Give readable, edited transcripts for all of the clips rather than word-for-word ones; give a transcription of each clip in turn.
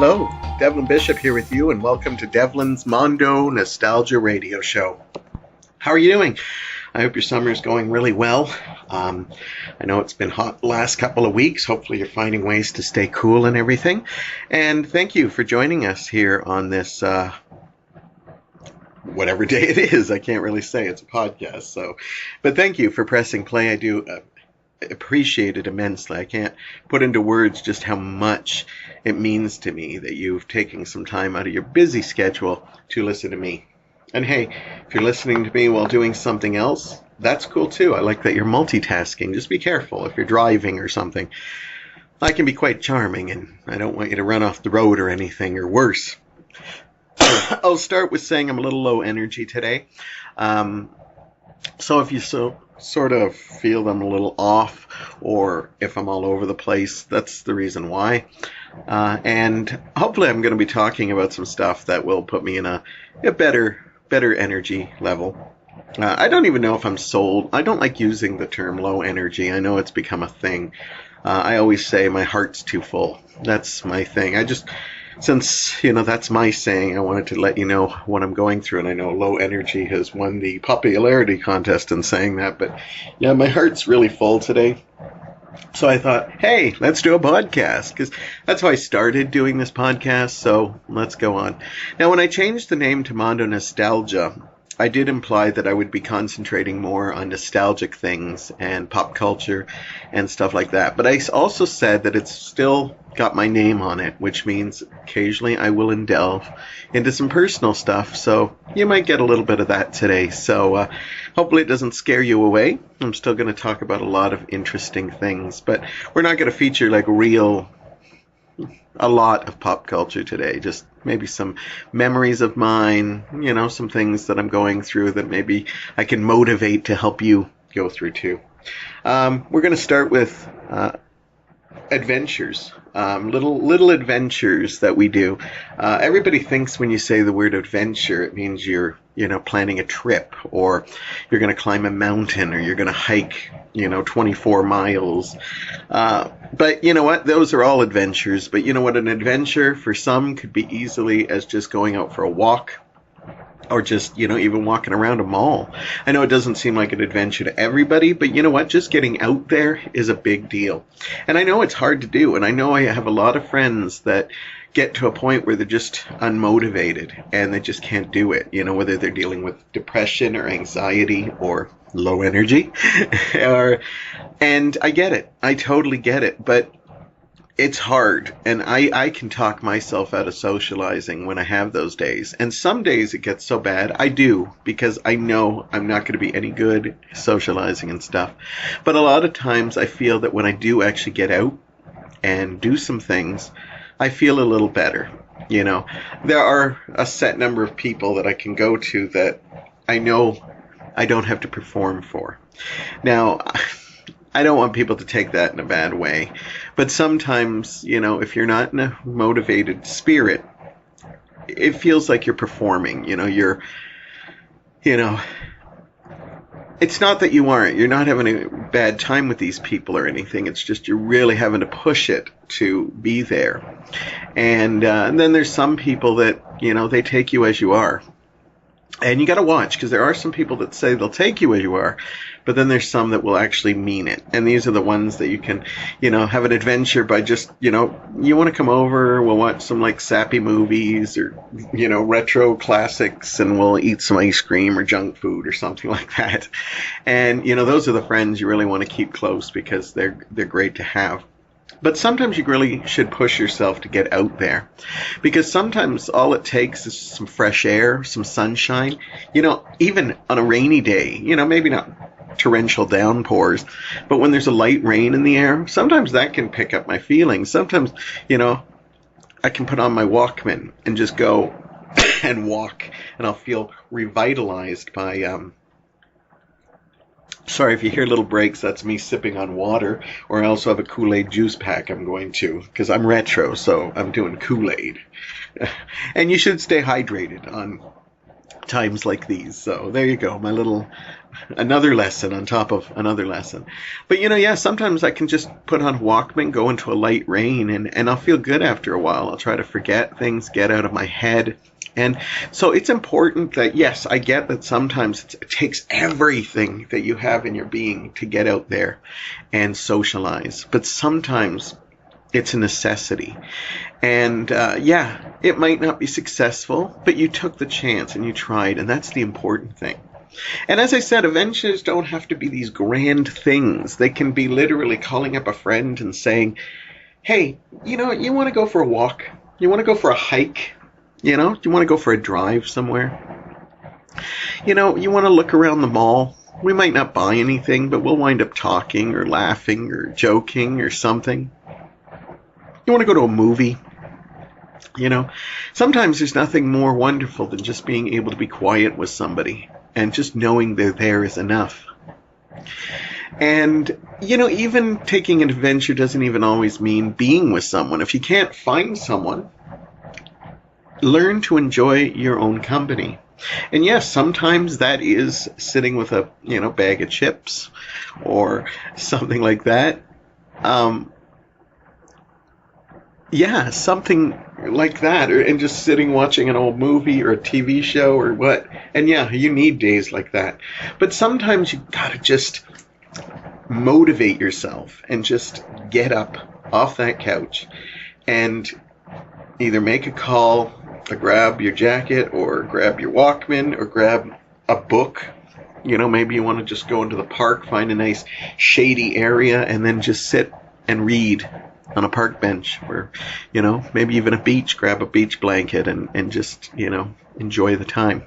Hello, Devlin Bishop here with you, and welcome to Devlin's Mondo Nostalgia Radio Show. How are you doing? I hope your summer is going really well. I know it's been hot the last couple of weeks. Hopefully you're finding ways to stay cool and everything. And thank you for joining us here on this, whatever day it is. I can't really say, it's a podcast. But thank you for pressing play. I do appreciate it immensely. I can't put into words just how much it means to me that you've taken some time out of your busy schedule to listen to me. And hey, if you're listening to me while doing something else, that's cool too. I like that you're multitasking. Just be careful if you're driving or something. I can be quite charming, and I don't want you to run off the road or anything, or worse. I'll start with saying I'm a little low energy today. So if you sort of feel I'm a little off, or if I'm all over the place, that's the reason why. And hopefully I'm going to be talking about some stuff that will put me in a better energy level. I don't even know if I'm sold. I don't like using the term low energy. I know it's become a thing. I always say my heart's too full. That's my thing. Since, that's my saying, I wanted to let you know what I'm going through. And I know low energy has won the popularity contest in saying that. But yeah, my heart's really full today. So I thought, hey, let's do a podcast, because that's how I started doing this podcast. So let's go on. Now, when I changed the name to Mondo Nostalgia, I did imply that I would be concentrating more on nostalgic things and pop culture and stuff like that. But I also said that it's still got my name on it, which means occasionally I will delve into some personal stuff. So you might get a little bit of that today. So hopefully it doesn't scare you away. I'm still going to talk about a lot of interesting things, but we're not going to feature a lot of pop culture today, just maybe some memories of mine, some things that I'm going through that maybe I can motivate to help you go through too. We're going to start with adventures, little adventures that we do. Everybody thinks when you say the word adventure, it means you're planning a trip, or you're going to climb a mountain, or you're going to hike 24 miles. But you know what? Those are all adventures. But you know what? An adventure for some could be easily as just going out for a walk, or just, even walking around a mall. I know it doesn't seem like an adventure to everybody, but you know what? Just getting out there is a big deal. And I know it's hard to do, and I know I have a lot of friends that get to a point where they're just unmotivated and they just can't do it, whether they're dealing with depression or anxiety or low energy. And I get it. I totally get it. But it's hard, and I can talk myself out of socializing when I have those days. And some days it gets so bad, I do, because I know I'm not going to be any good socializing and stuff. But a lot of times I feel that when I do actually get out and do some things, I feel a little better. There are a set number of people that I can go to that I know I don't have to perform for. Now, I don't want people to take that in a bad way, but sometimes, if you're not in a motivated spirit, it feels like you're performing. It's not that you're not having a bad time with these people or anything. It's just you're really having to push it to be there. And then there's some people that, they take you as you are. And you got to watch, because there are some people that say they'll take you as you are, but then there's some that will actually mean it. And these are the ones that you can, have an adventure by just, you want to come over, we'll watch some sappy movies or, retro classics, and we'll eat some ice cream or junk food or something like that. And, those are the friends you really want to keep close, because they're great to have. But sometimes you really should push yourself to get out there, because sometimes all it takes is some fresh air, some sunshine, even on a rainy day, maybe not torrential downpours, but when there's a light rain in the air, sometimes that can pick up my feelings. Sometimes, I can put on my Walkman and just go and walk, and I'll feel revitalized by, sorry if you hear little breaks, that's me sipping on water, or I also have a Kool-Aid juice pack I'm going to, because I'm retro, so I'm doing Kool-Aid. And you should stay hydrated on times like these. So there you go, another lesson on top of another lesson. But yeah, sometimes I can just put on Walkman, go into a light rain, and I'll feel good after a while. I'll try to forget things, get out of my head. And so it's important that, yes, I get that sometimes it takes everything that you have in your being to get out there and socialize. But sometimes it's a necessity. And it might not be successful, but you took the chance and you tried, and that's the important thing. And as I said, adventures don't have to be these grand things. They can be literally calling up a friend and saying, hey, you want to go for a walk? You want to go for a hike? You want to go for a drive somewhere? You want to look around the mall? We might not buy anything, but we'll wind up talking or laughing or joking or something. You want to go to a movie? Sometimes there's nothing more wonderful than just being able to be quiet with somebody and just knowing they're there is enough. And, even taking an adventure doesn't even always mean being with someone. If you can't find someone, learn to enjoy your own company. And yes, sometimes that is sitting with a, bag of chips or something like that. Something like that, and just sitting watching an old movie or a TV show or what. And you need days like that. But sometimes you gotta just motivate yourself and just get up off that couch and either make a call, or grab your jacket, or grab your Walkman, or grab a book. Maybe you want to just go into the park, find a nice shady area, and then just sit and read on a park bench, or, maybe even a beach, grab a beach blanket and just, enjoy the time.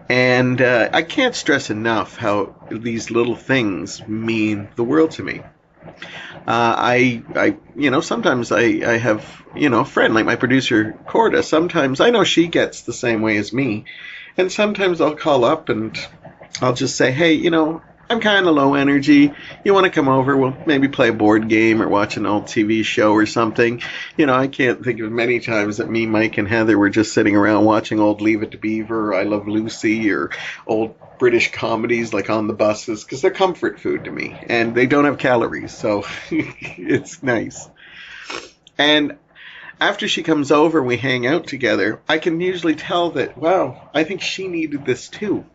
And I can't stress enough how these little things mean the world to me. Sometimes I have, a friend like my producer, Corda. Sometimes I know she gets the same way as me. And sometimes I'll call up and I'll just say, hey, I'm kind of low energy. You want to come over? We'll maybe play a board game or watch an old TV show or something. I can't think of many times that me, Mike, and Heather were just sitting around watching old Leave It to Beaver, or I Love Lucy, or old British comedies like on the buses, because they're comfort food to me, and they don't have calories, so it's nice. And after she comes over and we hang out together, I can usually tell that, wow, I think she needed this too.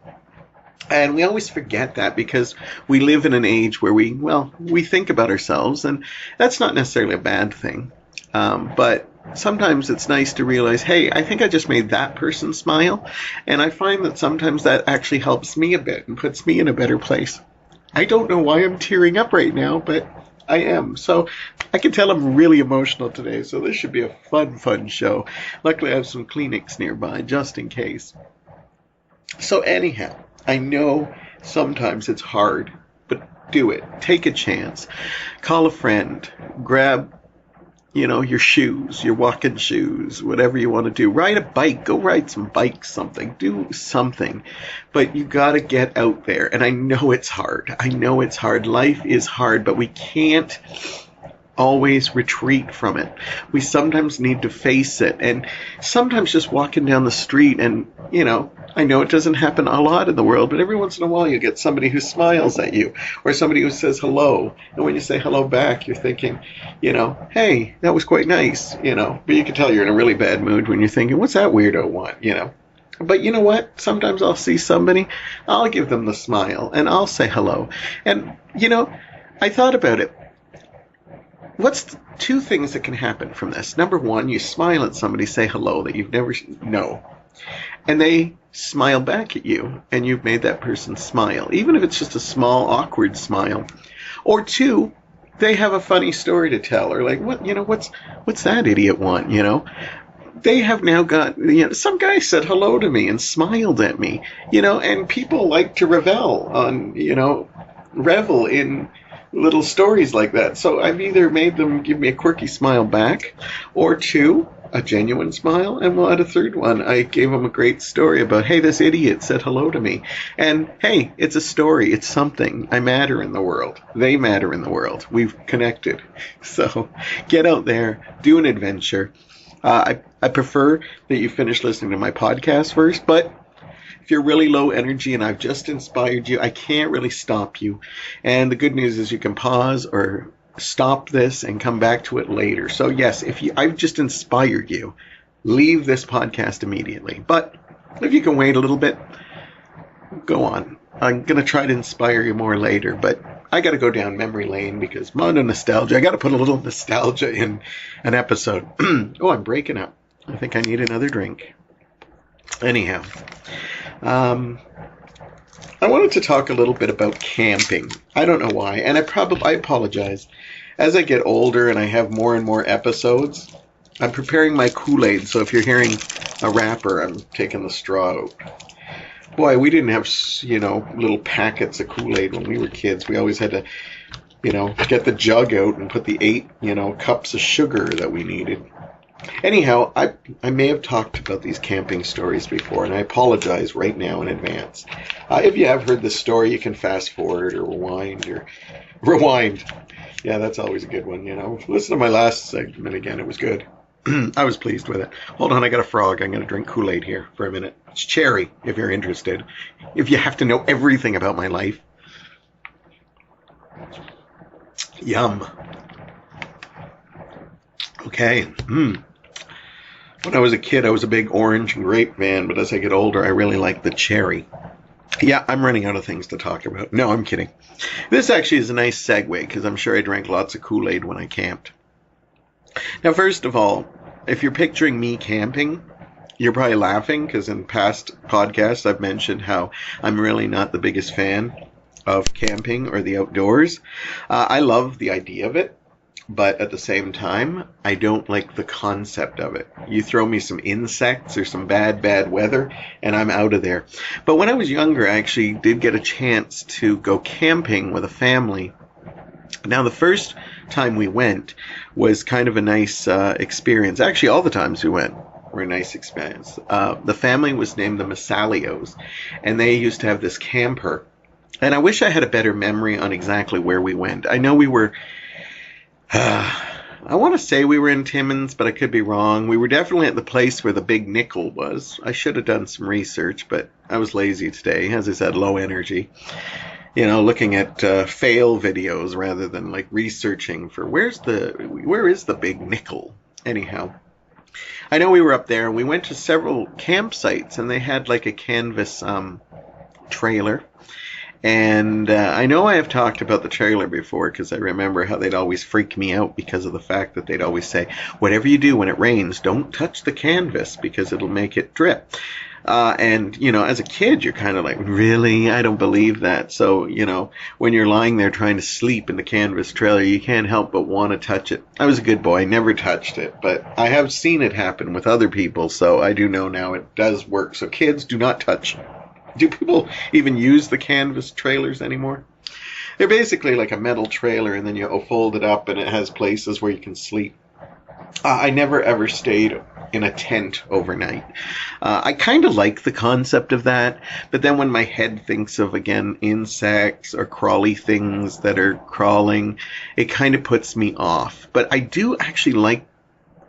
And we always forget that because we live in an age where we think about ourselves, and that's not necessarily a bad thing. But sometimes it's nice to realize, hey, I think I just made that person smile. And I find that sometimes that actually helps me a bit and puts me in a better place. I don't know why I'm tearing up right now, but I am. So I can tell I'm really emotional today. So this should be a fun show. Luckily, I have some Kleenex nearby just in case. So anyhow, I know sometimes it's hard, but do it. Take a chance. Call a friend. Grab, your shoes, your walking shoes, whatever you want to do. Ride a bike. Go ride some bikes, something. Do something. But you got to get out there. And I know it's hard. Life is hard, but we can't always retreat from it. We sometimes need to face it. And sometimes just walking down the street and, I know it doesn't happen a lot in the world, but every once in a while you get somebody who smiles at you or somebody who says hello. And when you say hello back, you're thinking, hey, that was quite nice, But you can tell you're in a really bad mood when you're thinking, what's that weirdo want, But you know what? Sometimes I'll see somebody, I'll give them the smile, and I'll say hello. And, I thought about it. What's the two things that can happen from this? Number one, you smile at somebody, say hello that you've never known. And they smile back at you, and you've made that person smile, even if it's just a small, awkward smile. Or two, they have a funny story to tell, or like, what's that idiot want, They have now got, some guy said hello to me and smiled at me, and people like to revel in little stories like that. So I've either made them give me a quirky smile back, or two, a genuine smile, and we'll add a third one. I gave them a great story about, hey, this idiot said hello to me. And hey, it's a story. It's something. I matter in the world. They matter in the world. We've connected. So get out there, do an adventure. I prefer that you finish listening to my podcast first, but If you're really low energy and I've just inspired you, I can't really stop you. And the good news is you can pause or stop this and come back to it later. So yes, I've just inspired you, leave this podcast immediately. But if you can wait a little bit, go on. I'm going to try to inspire you more later, but I got to go down memory lane because Mondo nostalgia. I got to put a little nostalgia in an episode. Oh, I'm breaking up. I think I need another drink. Anyhow, I wanted to talk a little bit about camping. I don't know why, and I apologize. As I get older and I have more and more episodes, I'm preparing my Kool-Aid, so if you're hearing a wrapper, I'm taking the straw out. Boy, we didn't have, little packets of Kool-Aid when we were kids. We always had to, get the jug out and put the 8, cups of sugar that we needed. Anyhow, I may have talked about these camping stories before, and I apologize right now in advance. If you have heard this story, you can fast forward or rewind. Yeah, that's always a good one, Listen to my last segment again. It was good. I was pleased with it. Hold on, I got a frog. I'm going to drink Kool-Aid here for a minute. It's cherry, if you're interested. If you have to know everything about my life. Yum. Okay. When I was a kid, I was a big orange and grape fan, but as I get older, I really like the cherry. Yeah, I'm running out of things to talk about. No, I'm kidding. This actually is a nice segue, because I'm sure I drank lots of Kool-Aid when I camped. Now, first of all, if you're picturing me camping, you're probably laughing, because in past podcasts, I've mentioned how I'm really not the biggest fan of camping or the outdoors. I love the idea of it. But at the same time, I don't like the concept of it. You throw me some insects or some bad weather, and I'm out of there. But when I was younger, I actually did get a chance to go camping with a family. Now, the first time we went was kind of a nice experience. Actually, all the times we went were a nice experience. The family was named the MacLeods, and they used to have this camper. And I wish I had a better memory on exactly where we went. I know we were... I want to say we were in Timmins, but I could be wrong. We were definitely at the place where the Big Nickel was. I should have done some research, but I was lazy today. As I said, low energy. Looking at fail videos rather than researching for where is the Big Nickel? Anyhow, I know we were up there and we went to several campsites and they had a canvas trailer. And I know I have talked about the trailer before because I remember how they'd always freak me out because of the fact that they'd always say, whatever you do when it rains, don't touch the canvas because it'll make it drip. And, as a kid, you're kind of like, really? I don't believe that. So, when you're lying there trying to sleep in the canvas trailer, you can't help but want to touch it. I was a good boy, never touched it, but I have seen it happen with other people, so I do know now it does work. So kids, do not touch it. Do people even use the canvas trailers anymore? They're basically like a metal trailer, and then you fold it up, and it has places where you can sleep. I never ever stayed in a tent overnight. I kind of like the concept of that, but then when my head thinks of, again, insects or crawly things that are crawling, it kind of puts me off. But I do actually like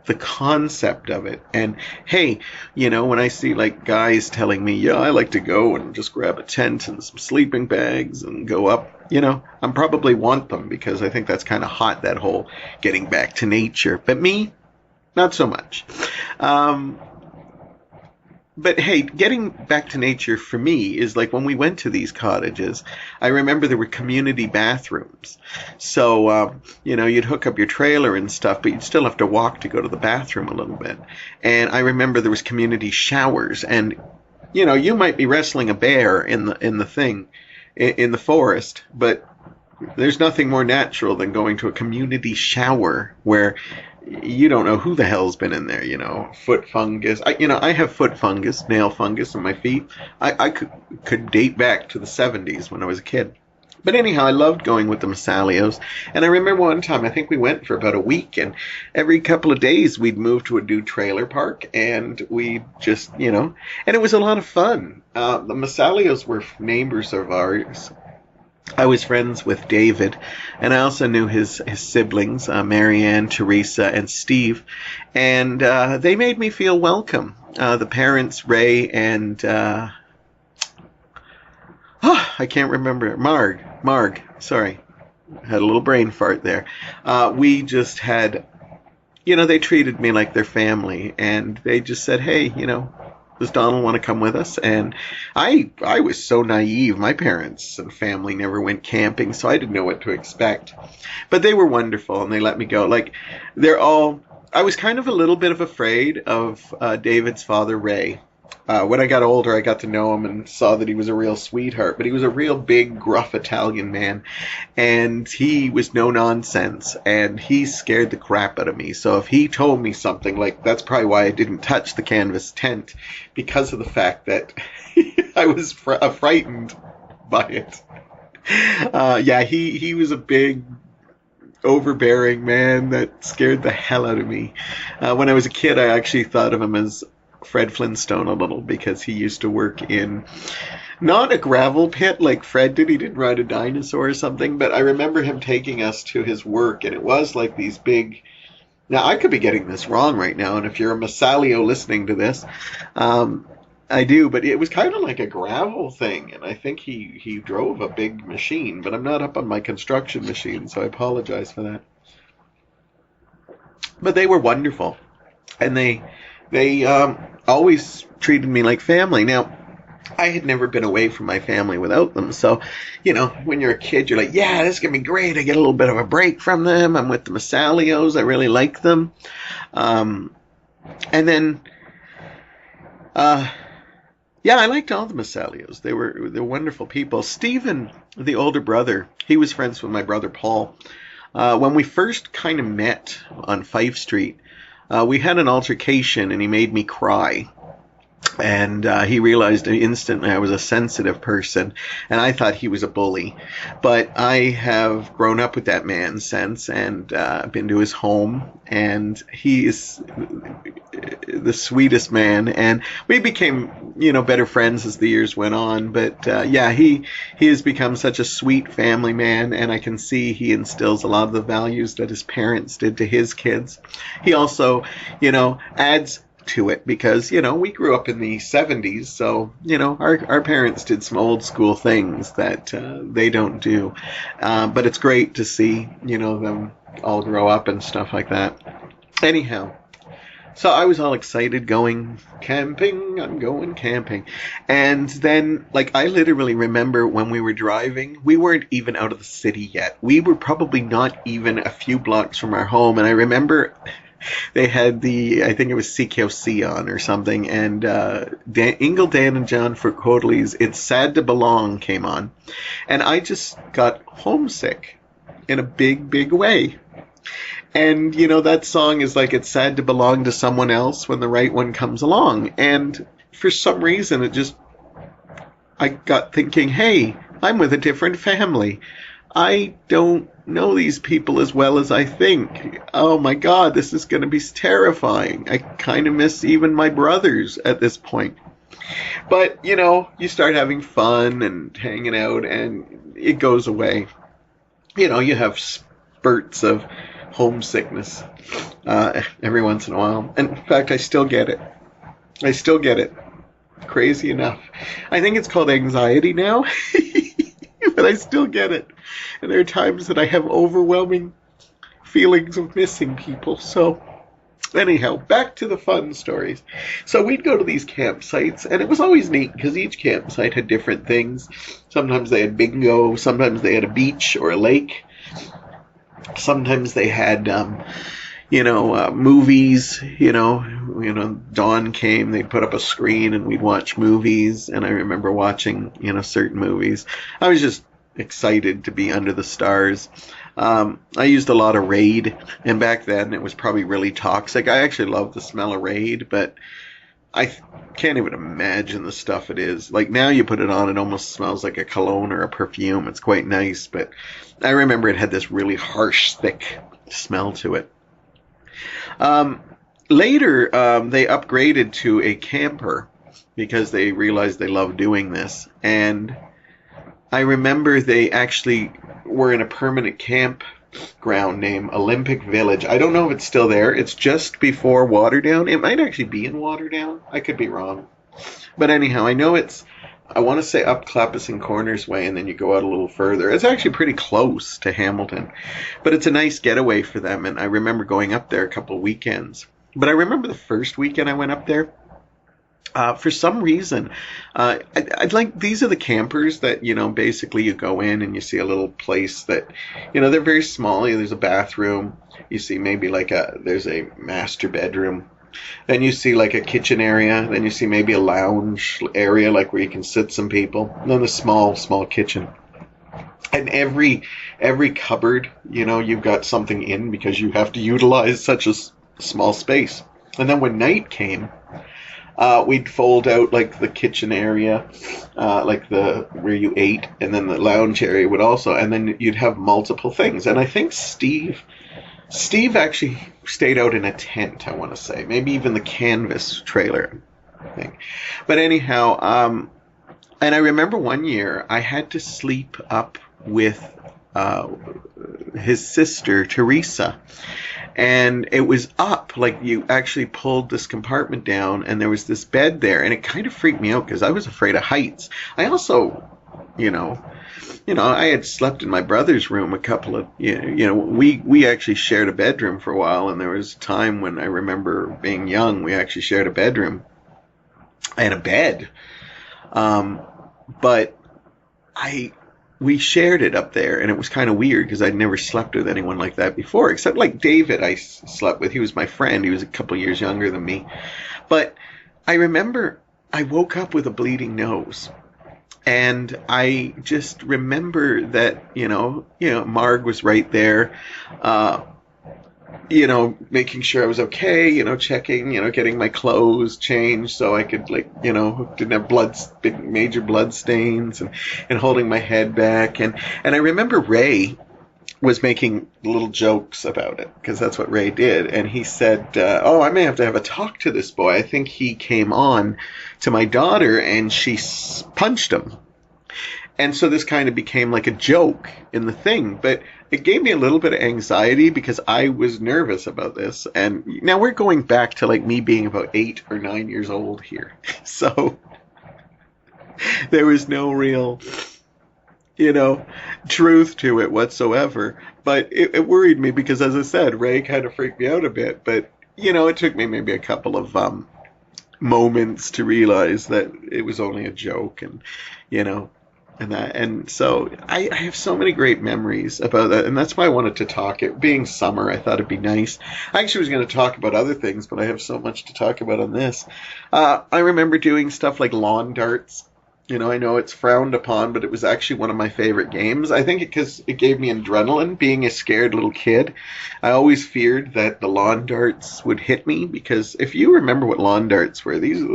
the concept of it. And hey, when I see guys telling me, yeah, I like to go and just grab a tent and some sleeping bags and go up, I probably want them because I think that's kind of hot, that whole getting back to nature. But me, not so much. But hey, getting back to nature for me is when we went to these cottages, I remember there were community bathrooms. So, you'd hook up your trailer and stuff, but you'd still have to walk to go to the bathroom a little bit. And I remember there was community showers, and, you might be wrestling a bear in the forest, but there's nothing more natural than going to a community shower where you don't know who the hell's been in there, foot fungus. I have foot fungus, nail fungus on my feet. I could date back to the 70s when I was a kid. But anyhow, I loved going with the MacLeods. And I remember one time, I think we went for about a week, and every couple of days we'd move to a new trailer park, and we'd just, and it was a lot of fun. The MacLeods were neighbors of ours. I was friends with David, and I also knew his siblings, Marianne, Teresa, and Steve, and they made me feel welcome. The parents, Ray and I can't remember. Marg. Sorry, had a little brain fart there. We just had, they treated me like their family, and they just said, hey, does Donald want to come with us? And I was so naive. My parents and family never went camping, so I didn't know what to expect. But they were wonderful, and they let me go. Like, I was kind of a little bit of afraid of David's father, Ray. When I got older, I got to know him and saw that he was a real sweetheart. But he was a real big, gruff Italian man. And he was no nonsense. And he scared the crap out of me. So if he told me something, like, that's probably why I didn't touch the canvas tent. Because of the fact that I was frightened by it. He was a big, overbearing man that scared the hell out of me. When I was a kid, I actually thought of him as Fred Flintstone a little, because he used to work in not a gravel pit like Fred did. He didn't ride a dinosaur or something, but I remember him taking us to his work, and it was like these big... Now, I could be getting this wrong right now, and if you're a Masalio listening to this, I do, but it was kind of like a gravel thing, and I think he drove a big machine, but I'm not up on my construction machine, so I apologize for that. But they were wonderful, and they always treated me like family. Now, I had never been away from my family without them. So, when you're a kid, you're like, yeah, this is going to be great. I get a little bit of a break from them. I'm with the Masalios. I really like them. And then, I liked all the Masalios. They're wonderful people. Stephen, the older brother, he was friends with my brother Paul. When we first kind of met on Fife Street, we had an altercation, and he made me cry. And he realized instantly I was a sensitive person, and I thought he was a bully. But I have grown up with that man since, and been to his home, and he is the sweetest man. And we became, better friends as the years went on. But he has become such a sweet family man, and I can see he instills a lot of the values that his parents did to his kids. He also, adds to it, because we grew up in the 70s, so our parents did some old school things that they don't do, but it's great to see them all grow up and stuff like that. Anyhow, so I was all excited going camping. I'm going camping. And then, I literally remember when we were driving, we weren't even out of the city yet. We were probably not even a few blocks from our home, and I remember they had I think it was CKOC on or something, and Ingle, Dan, and John Furcodley's It's Sad to Belong came on, and I just got homesick in a big, big way. And, that song is like, it's sad to belong to someone else when the right one comes along. And for some reason, I got thinking, hey, I'm with a different family. I don't know these people as well as I think. Oh my God, this is going to be terrifying. I kind of miss even my brothers at this point. But, you start having fun and hanging out, and it goes away. You have spurts of homesickness every once in a while. And in fact, I still get it. Crazy enough. I think it's called anxiety now. But I still get it. And there are times that I have overwhelming feelings of missing people. So, anyhow, back to the fun stories. So we'd go to these campsites, and it was always neat, because each campsite had different things. Sometimes they had bingo. Sometimes they had a beach or a lake. Sometimes they had, movies. Dawn came, they'd put up a screen, and we'd watch movies. And I remember watching, certain movies. I was just excited to be under the stars. I used a lot of Raid, and back then it was probably really toxic. I actually love the smell of Raid, but I can't even imagine the stuff it is. Like, now you put it on, it almost smells like a cologne or a perfume. It's quite nice, but I remember it had this really harsh, thick smell to it. Later, they upgraded to a camper because they realized they loved doing this. And I remember they actually were in a permanent campground named Olympic Village. I don't know if it's still there. It's just before Waterdown. It might actually be in Waterdown. I could be wrong. But anyhow, I know it's I want to say up Clapperson Corners way, and then you go out a little further. It's actually pretty close to Hamilton, but it's a nice getaway for them. And I remember going up there a couple of weekends. But I remember the first weekend I went up there. For some reason, I'd like, these are the campers that, basically you go in and you see a little place that, they're very small. There's a bathroom. You see maybe there's a master bedroom. Then you see like a kitchen area. Then you see maybe a lounge area, like where you can sit some people. And then a small kitchen. And every cupboard, you've got something in because you have to utilize such a small space. And then when night came, we'd fold out like the kitchen area, like where you ate, and then the lounge area would also, and then you'd have multiple things. And I think Steve actually stayed out in a tent, I want to say, maybe even the canvas trailer, I think. But anyhow, and I remember one year I had to sleep up with his sister Teresa. And it was up, like you actually pulled this compartment down and there was this bed there, and it kind of freaked me out because I was afraid of heights. I also, I had slept in my brother's room a couple of, we actually shared a bedroom for a while, and there was a time when I remember being young, we actually shared a bedroom and a bed. But we shared it up there, and it was kind of weird because I'd never slept with anyone like that before, except like David I slept with. He was my friend. He was a couple years younger than me. But I remember I woke up with a bleeding nose. And I just remember that, Marg was right there, making sure I was okay, checking, getting my clothes changed so I could, didn't have big major blood stains, and holding my head back. And I remember Ray was making little jokes about it, because that's what Ray did. And he said, I may have to have a talk to this boy. I think he came on to my daughter and she punched him. And so this kind of became like a joke in the thing. But it gave me a little bit of anxiety because I was nervous about this. And now we're going back to like me being about 8 or 9 years old here. So there was no real, truth to it whatsoever. But it worried me because, as I said, Ray kind of freaked me out a bit. But, it took me maybe a couple of moments to realize that it was only a joke, and, and so I have so many great memories about that, and that's why I wanted to talk. It being summer, I thought it'd be nice. I actually was going to talk about other things, but I have so much to talk about on this. I remember doing stuff like lawn darts. I know it's frowned upon, but it was actually one of my favorite games. I think because it gave me adrenaline, being a scared little kid. I always feared that the lawn darts would hit me, because if you remember what lawn darts were, these are the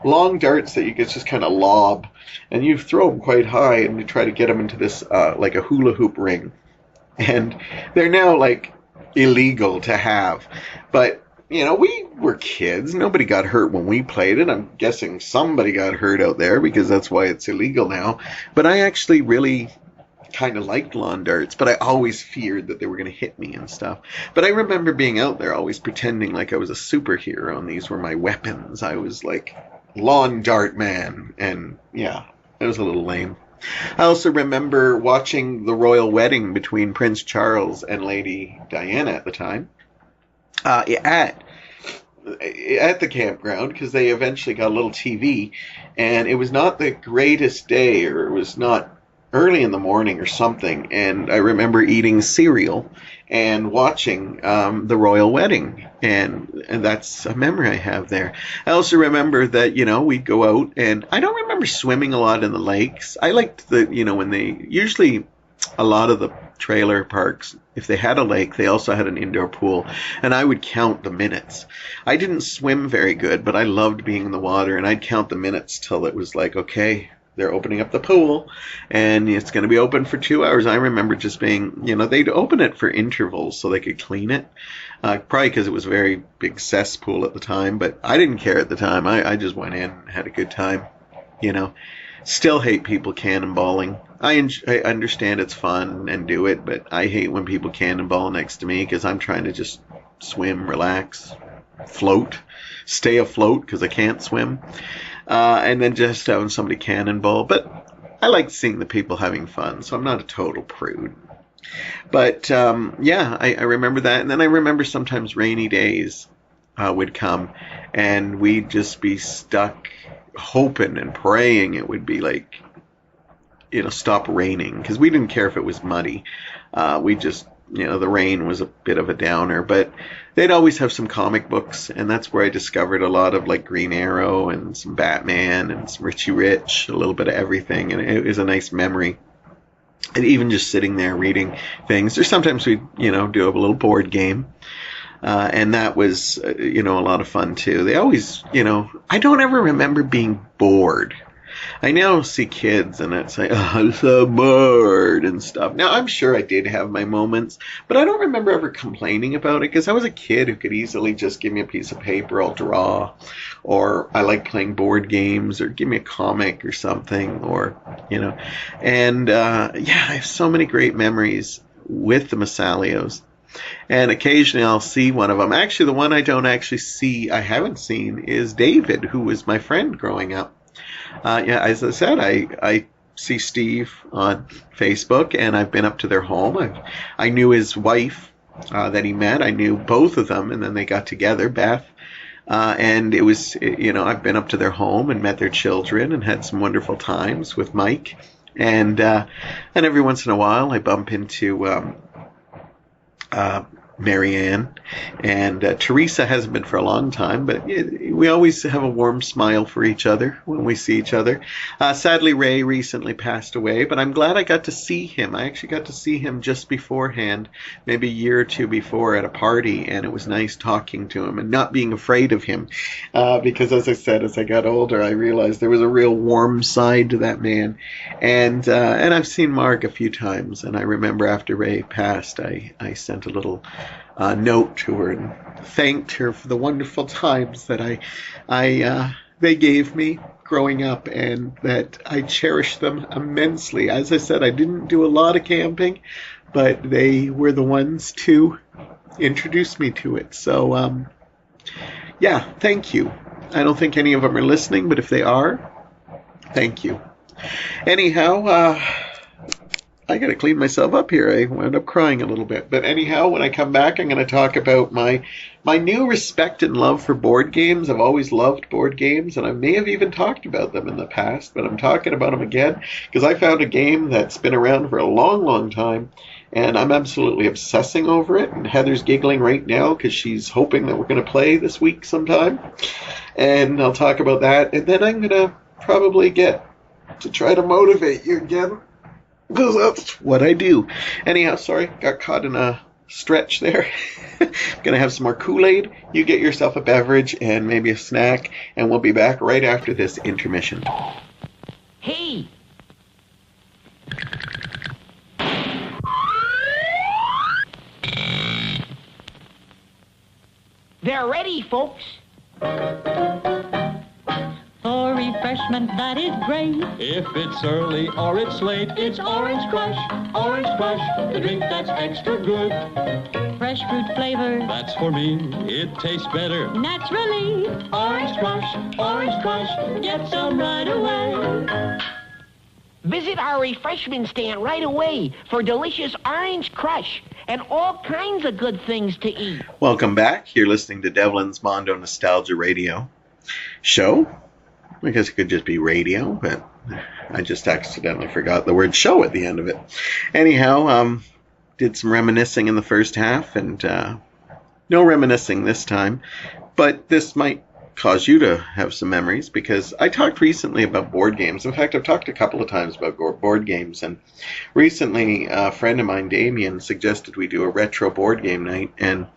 long darts that you could just kind of lob, and you throw them quite high, and you try to get them into this, like a hula hoop ring. And they're now, like, illegal to have. But we were kids. Nobody got hurt when we played it. I'm guessing somebody got hurt out there because that's why it's illegal now. But I actually really kind of liked lawn darts, but I always feared that they were going to hit me and stuff. But I remember being out there always pretending like I was a superhero, and these were my weapons. I was like lawn dart man, and yeah, it was a little lame. I also remember watching the royal wedding between Prince Charles and Lady Diana at the time. At the campground, because they eventually got a little TV, and it was not the greatest day, or it was not early in the morning or something, and I remember eating cereal and watching the royal wedding, and that's a memory I have there. I also remember that, we'd go out, and I don't remember swimming a lot in the lakes. I liked when they, usually a lot of the trailer parks, if they had a lake, they also had an indoor pool, and I would count the minutes. I didn't swim very good, but I loved being in the water, and I'd count the minutes till it was like, okay, they're opening up the pool, and it's going to be open for 2 hours. I remember just being, they'd open it for intervals so they could clean it, probably because it was a very big cesspool at the time, but I didn't care at the time. I just went in and had a good time, Still hate people cannonballing. I understand it's fun and do it, but I hate when people cannonball next to me, because I'm trying to just swim, relax, float, stay afloat, because I can't swim. and then just having somebody cannonball. But I like seeing the people having fun, so I'm not a total prude. But yeah, I remember that. And then I remember sometimes rainy days would come, and we'd just be stuck hoping and praying it would be like, stop raining, because we didn't care if it was muddy. We just, the rain was a bit of a downer, but they'd always have some comic books, and that's where I discovered a lot of like Green Arrow and some Batman and some Richie Rich, a little bit of everything, and it was a nice memory. And even just sitting there reading things, or sometimes we'd, do a little board game. And that was, a lot of fun too. They always, I don't ever remember being bored. I now see kids and it's like, oh, I'm so bored and stuff. Now, I'm sure I did have my moments, but I don't remember ever complaining about it, because I was a kid who could easily just give me a piece of paper, I'll draw, or I like playing board games, or give me a comic or something, or, And, yeah, I have so many great memories with the Masalios. And occasionally I'll see one of them. Actually, the one I haven't seen is David, who was my friend growing up. Yeah, as I said, I see Steve on Facebook, and I've been up to their home. I knew his wife that he met. I knew both of them, and then they got together, Beth. And it was, I've been up to their home and met their children and had some wonderful times with Mike. And every once in a while I bump into Marianne, and Teresa hasn't been for a long time, but we always have a warm smile for each other when we see each other. Sadly, Ray recently passed away, but I'm glad I got to see him. I actually got to see him just beforehand, maybe a year or two before, at a party, and it was nice talking to him and not being afraid of him, because as I said, as I got older, I realized there was a real warm side to that man. And I've seen Marg a few times, and I remember after Ray passed, I sent a little note to her and thanked her for the wonderful times that they gave me growing up, and that I cherish them immensely. As I said, I didn't do a lot of camping, but they were the ones to introduce me to it. So, yeah, thank you. I don't think any of them are listening, but if they are, thank you. Anyhow, I got to clean myself up here. I wound up crying a little bit. But anyhow, when I come back, I'm going to talk about my new respect and love for board games. I've always loved board games, and I may have even talked about them in the past, but I'm talking about them again because I found a game that's been around for a long, long time, and I'm absolutely obsessing over it. And Heather's giggling right now because she's hoping that we're going to play this week sometime. And I'll talk about that. And then I'm going to probably get to try to motivate you again, because that's what I do. Anyhow, sorry, got caught in a stretch there. Gonna have some more Kool-Aid. You get yourself a beverage and maybe a snack, and we'll be back right after this intermission. Hey! They're ready, folks. For refreshment that is great. If it's early or it's late, it's Orange Crush, the drink that's extra good. Fresh fruit flavor. That's for me, it tastes better. Naturally. Orange Crush, Get some right away. Visit our refreshment stand right away for delicious Orange Crush and all kinds of good things to eat. Welcome back. You're listening to Devlin's Mondo Nostalgia Radio Show. I guess it could just be radio, but I just accidentally forgot the word show at the end of it. Anyhow, did some reminiscing in the first half, and no reminiscing this time, but this might cause you to have some memories, because I talked recently about board games. In fact, I've talked a couple of times about board games, and recently a friend of mine, Damien, suggested we do a retro board game night, and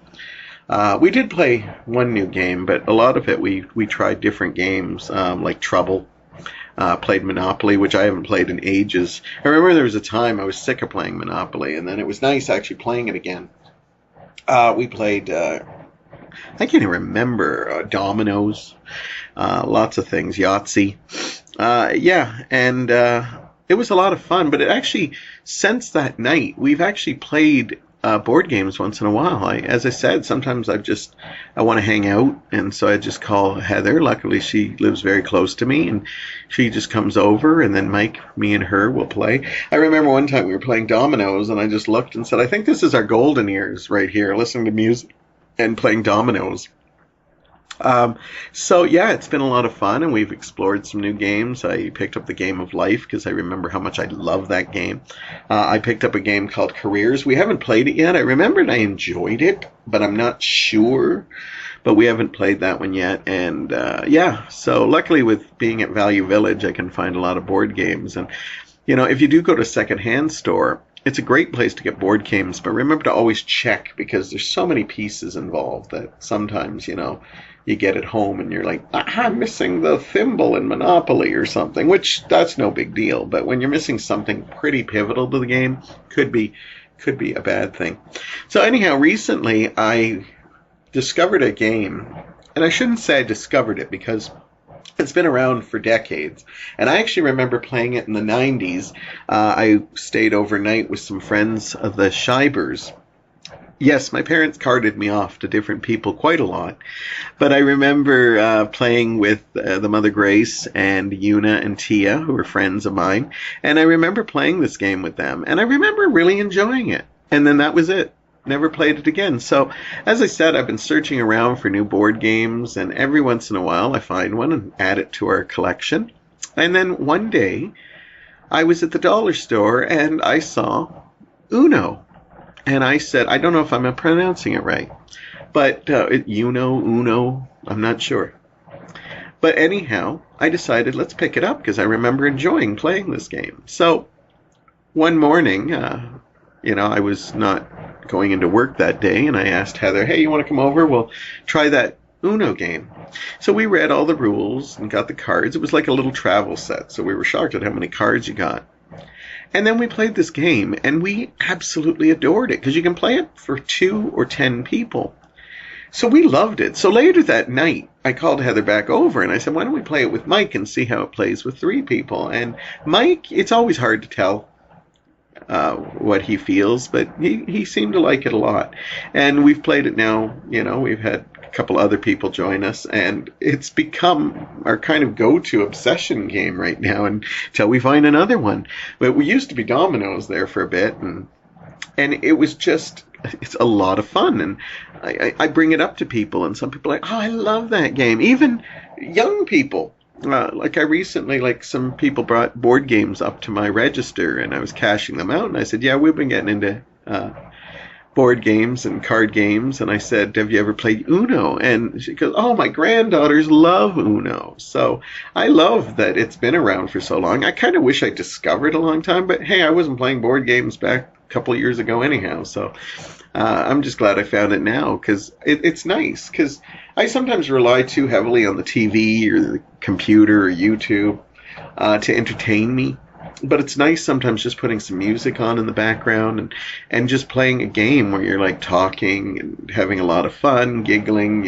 we did play one new game, but a lot of it we tried different games, like Trouble, played Monopoly, which I haven't played in ages. I remember there was a time I was sick of playing Monopoly, and then it was nice actually playing it again. We played, I can't even remember, Dominoes, lots of things, Yahtzee. Yeah, and it was a lot of fun, but it actually, since that night, we've actually played board games once in a while. As I said, sometimes I want to hang out, and so I just call Heather. Luckily, she lives very close to me, and she just comes over, and then Mike, me, and her will play. I remember one time we were playing dominoes, and I just looked and said, I think this is our golden years right here, listening to music and playing dominoes. So yeah, it's been a lot of fun, and we've explored some new games. I picked up the game of life because I remember how much I love that game. I picked up a game called Careers. We haven't played it yet. I remembered I enjoyed it, but I'm not sure. But we haven't played that one yet. And yeah, so luckily with being at Value Village, I can find a lot of board games. And if you do go to a secondhand store, it's a great place to get board games, but remember to always check because there's so many pieces involved that sometimes, you get it home and you're like, I'm missing the thimble in Monopoly or something, which that's no big deal. But when you're missing something pretty pivotal to the game, could be a bad thing. So anyhow, recently I discovered a game, and I shouldn't say I discovered it because it's been around for decades, and I actually remember playing it in the 90s. I stayed overnight with some friends of the Shibers. Yes, my parents carted me off to different people quite a lot, but I remember playing with the Mother Grace and Una and Tia, who were friends of mine, and I remember playing this game with them, and I remember really enjoying it, and then that was it. Never played it again. So, as I said, I've been searching around for new board games, and every once in a while I find one and add it to our collection. And then one day, I was at the dollar store, and I saw Uno. And I said, I don't know if I'm pronouncing it right, but Uno, I'm not sure. But anyhow, I decided let's pick it up because I remember enjoying playing this game. So, one morning, I was not going into work that day, and I asked Heather, hey, you want to come over? We'll try that Uno game. So we read all the rules and got the cards. It was like a little travel set, so we were shocked at how many cards you got. And then we played this game, and we absolutely adored it, because you can play it for 2 or 10 people. So we loved it. So later that night, I called Heather back over, and I said, why don't we play it with Mike and see how it plays with 3 people? And Mike, it's always hard to tell what he feels, but he seemed to like it a lot. And we've played it now, we've had a couple other people join us, and it's become our kind of go-to obsession game right now until we find another one. But we used to be dominoes there for a bit, and it was just, it's a lot of fun. And I bring it up to people, and some people are like, oh, I love that game. Even young people. Like I recently, some people brought board games up to my register, and I was cashing them out, and I said, yeah, we've been getting into board games and card games, and I said, have you ever played Uno? And she goes, oh, my granddaughters love Uno. So I love that it's been around for so long. I kind of wish I discovered it a long time, but hey, I wasn't playing board games back a couple of years ago anyhow, so I'm just glad I found it now, because it's nice, because I sometimes rely too heavily on the TV or the computer or YouTube to entertain me. But it's nice sometimes just putting some music on in the background and just playing a game where you're like talking and having a lot of fun, giggling,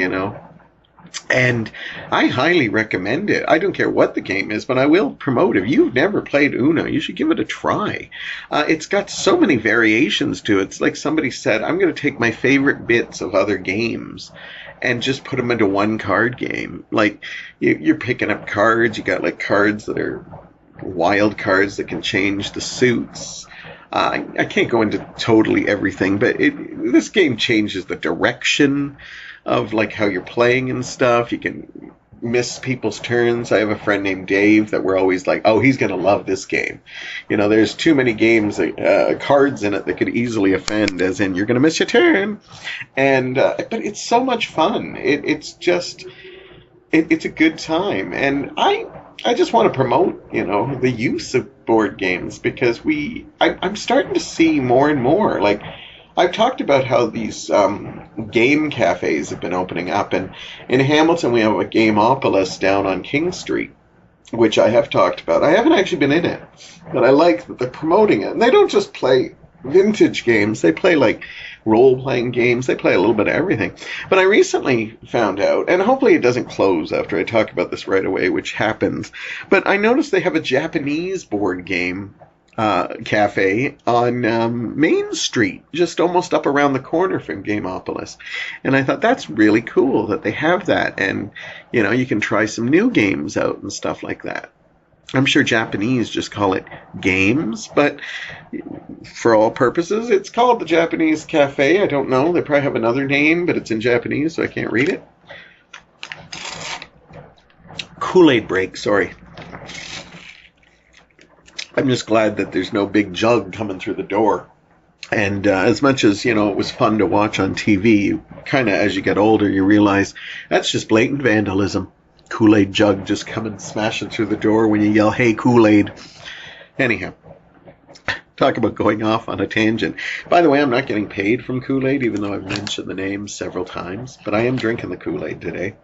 And I highly recommend it. I don't care what the game is, but I will promote it. If you've never played Uno, you should give it a try. It's got so many variations to it. It's like somebody said, I'm going to take my favorite bits of other games and just put them into one card game. Like, you're picking up cards. You got like cards that are wild cards that can change the suits. I can't go into totally everything, but this game changes the direction of like how you're playing and stuff. You can miss people's turns. I have a friend named Dave that we're always like, oh, he's going to love this game. There's too many games, cards in it that could easily offend, as in you're going to miss your turn. And but it's so much fun. It's just, it's a good time. And I just want to promote, the use of board games, because I'm starting to see more and more. Like, I've talked about how these game cafes have been opening up, and in Hamilton we have a Gameopolis down on King Street, which I have talked about. I haven't actually been in it, but I like that they're promoting it. And they don't just play vintage games. They play like role-playing games. They play a little bit of everything. But I recently found out, and hopefully it doesn't close after I talk about this right away, which happens, but I noticed they have a Japanese board game cafe on Main Street, just almost up around the corner from Gameopolis. And I thought that's really cool that they have that. And, you know, you can try some new games out and stuff like that. I'm sure Japanese just call it games, but for all purposes, it's called the Japanese Cafe. I don't know. They probably have another name, but it's in Japanese, so I can't read it. Kool-Aid break, sorry. I'm just glad that there's no big jug coming through the door. And as much as, you know, it was fun to watch on TV, you kind of, as you get older, you realize that's just blatant vandalism. Kool-Aid jug just coming smashing through the door when you yell, "Hey, Kool-Aid." Anyhow, talk about going off on a tangent. By the way, I'm not getting paid from Kool-Aid, even though I've mentioned the name several times. But I am drinking the Kool-Aid today.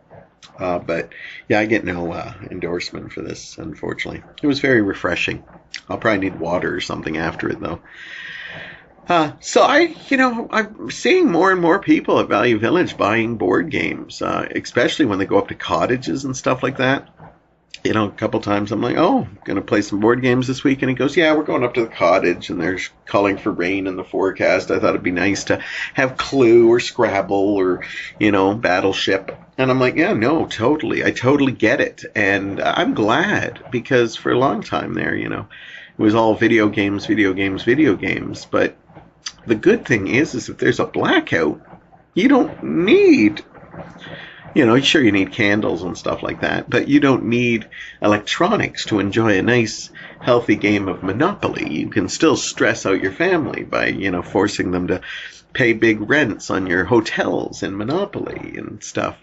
But yeah, I get no endorsement for this, unfortunately. It was very refreshing. I'll probably need water or something after it, though. So I'm seeing more and more people at Value Village buying board games, especially when they go up to cottages and stuff like that. You know, a couple times I'm like, oh, I'm going to play some board games this week. And he goes, yeah, we're going up to the cottage and there's calling for rain in the forecast. I thought it'd be nice to have Clue or Scrabble or, you know, Battleship. And I'm like, yeah, no, totally. I totally get it. And I'm glad, because for a long time there, you know, it was all video games. But the good thing is if there's a blackout, you don't need, you know, sure you need candles and stuff like that, but you don't need electronics to enjoy a nice, healthy game of Monopoly. You can still stress out your family by, you know, forcing them to pay big rents on your hotels in Monopoly and stuff.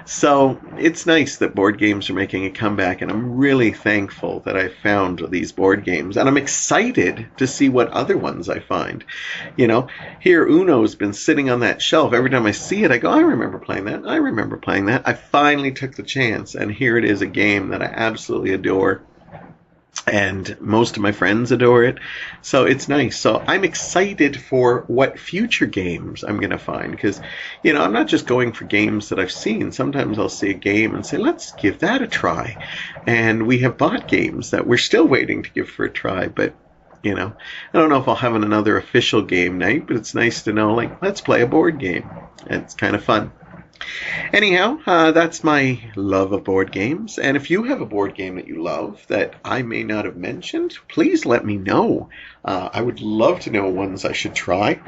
So it's nice that board games are making a comeback, and I'm really thankful that I found these board games, and I'm excited to see what other ones I find. You know, here Uno's been sitting on that shelf. Every time I see it, I go, I remember playing that. I finally took the chance, and here it is, a game that I absolutely adore. And most of my friends adore it. So it's nice. So I'm excited for what future games I'm going to find. Because, you know, I'm not just going for games that I've seen. Sometimes I'll see a game and say, let's give that a try. And we have bought games that we're still waiting to give for a try. But, you know, I don't know if I'll have another official game night. But it's nice to know, like, let's play a board game. And it's kind of fun. Anyhow, that's my love of board games. And if you have a board game that you love that I may not have mentioned, please let me know. I would love to know ones I should try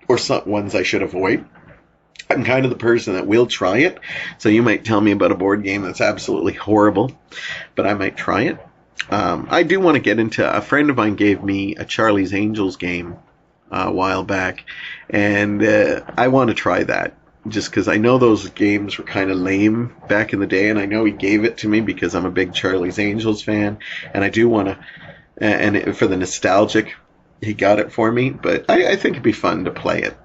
or some ones I should avoid. I'm kind of the person that will try it. So you might tell me about a board game that's absolutely horrible, but I might try it. I do want to get into, a friend of mine gave me a Charlie's Angels game a while back, and I want to try that. Just because I know those games were kind of lame back in the day, and I know he gave it to me because I'm a big Charlie's Angels fan, and I do want to, and for the nostalgic, he got it for me, but I think it'd be fun to play it,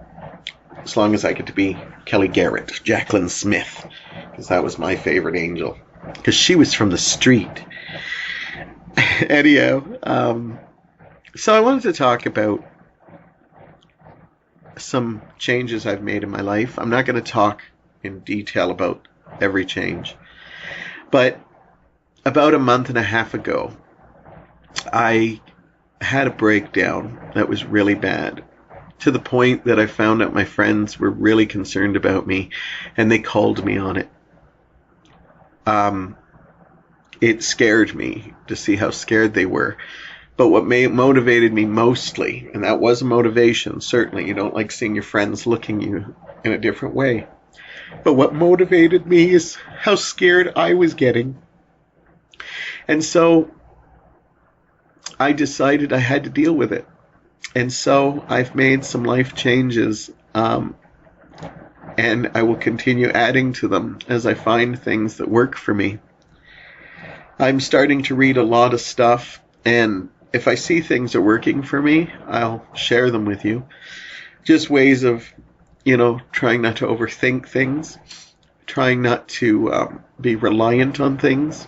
as long as I get to be Kelly Garrett, Jacqueline Smith, because that was my favorite angel, because she was from the street. Anyhow, so I wanted to talk about some changes I've made in my life. I'm not going to talk in detail about every change, but about a month and a half ago, I had a breakdown that was really bad, to the point that I found out my friends were really concerned about me, and they called me on it. It scared me to see how scared they were. But what motivated me mostly, and that was a motivation, certainly, you don't like seeing your friends looking at you in a different way. But what motivated me is how scared I was getting. And so I decided I had to deal with it. And so I've made some life changes, and I will continue adding to them as I find things that work for me. I'm starting to read a lot of stuff, and if I see things are working for me, I'll share them with you. Just ways of, you know, trying not to overthink things, trying not to be reliant on things,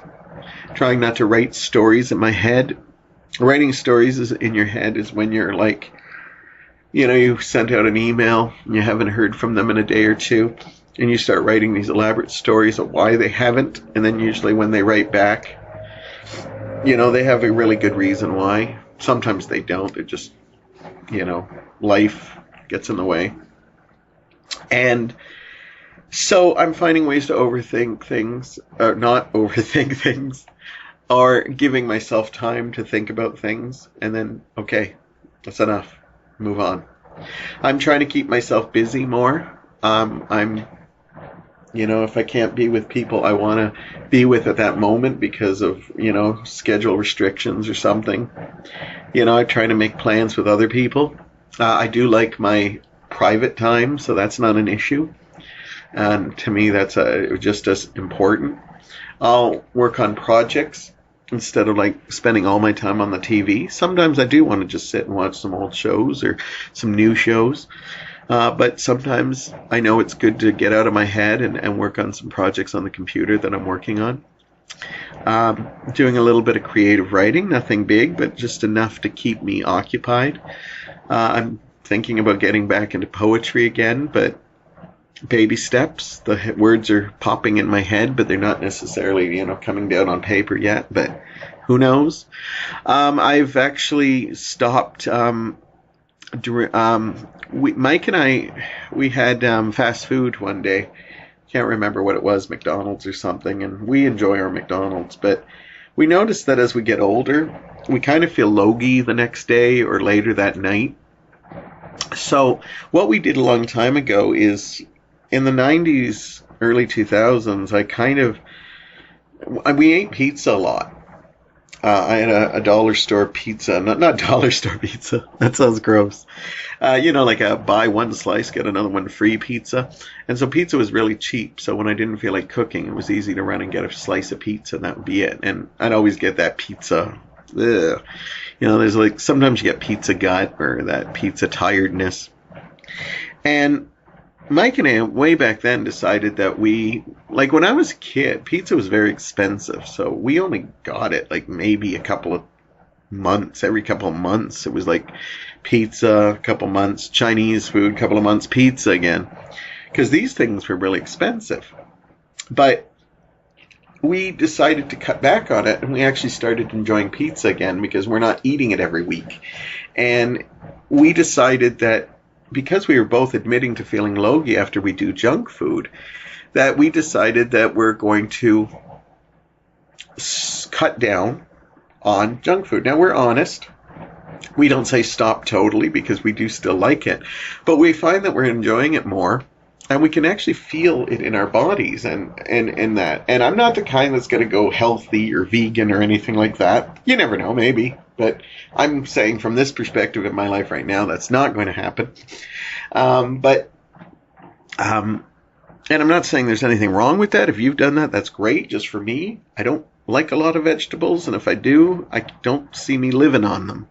trying not to write stories in my head. Writing stories in your head is when you're like, you know, you sent out an email and you haven't heard from them in a day or two, and you start writing these elaborate stories of why they haven't, and then usually when they write back, you know, they have a really good reason why. sometimes they don't. They're just, life gets in the way. And so I'm finding ways to overthink things, or not overthink things, or giving myself time to think about things, and then, okay, that's enough. Move on. I'm trying to keep myself busy more. If I can't be with people I want to be with at that moment because of, schedule restrictions or something, I try to make plans with other people. I do like my private time, so that's not an issue. And to me, that's just as important. I'll work on projects instead of like spending all my time on the TV. Sometimes I do want to just sit and watch some old shows or some new shows. But sometimes I know it's good to get out of my head and work on some projects on the computer that I'm working on. Doing a little bit of creative writing, nothing big, but just enough to keep me occupied. I'm thinking about getting back into poetry again, but baby steps. The words are popping in my head, but they're not necessarily, coming down on paper yet, but who knows? I've actually stopped. Mike and I, we had fast food one day. Can't remember what it was, McDonald's or something, and we enjoy our McDonald's, but we noticed that as we get older, we kind of feel logy the next day or later that night. So what we did a long time ago is, in the 90s, early 2000s, we ate pizza a lot. I had a dollar store pizza, not dollar store pizza. That sounds gross. Like a buy one slice, get another one free pizza. And so pizza was really cheap. So when I didn't feel like cooking, it was easy to run and get a slice of pizza, and that would be it. And I'd always get that pizza. Ugh. There's like, sometimes you get pizza gut or that pizza tiredness. And Mike and I, way back then, decided that when I was a kid, pizza was very expensive. So we only got it like maybe every couple of months. It was like pizza, a couple months, Chinese food, couple of months, pizza again. Because these things were really expensive. But we decided to cut back on it, and we actually started enjoying pizza again because we're not eating it every week. And we decided that because we were both admitting to feeling logy after we do junk food, that we decided that we're going to cut down on junk food. Now, we're honest. We don't say stop totally because we do still like it. But we find that we're enjoying it more, and we can actually feel it in our bodies and that. And I'm not the kind that's going to go healthy or vegan or anything like that. You never know, maybe. But I'm saying from this perspective in my life right now, that's not going to happen. And I'm not saying there's anything wrong with that. If you've done that, that's great. Just for me, I don't like a lot of vegetables. And if I do, I don't see me living on them.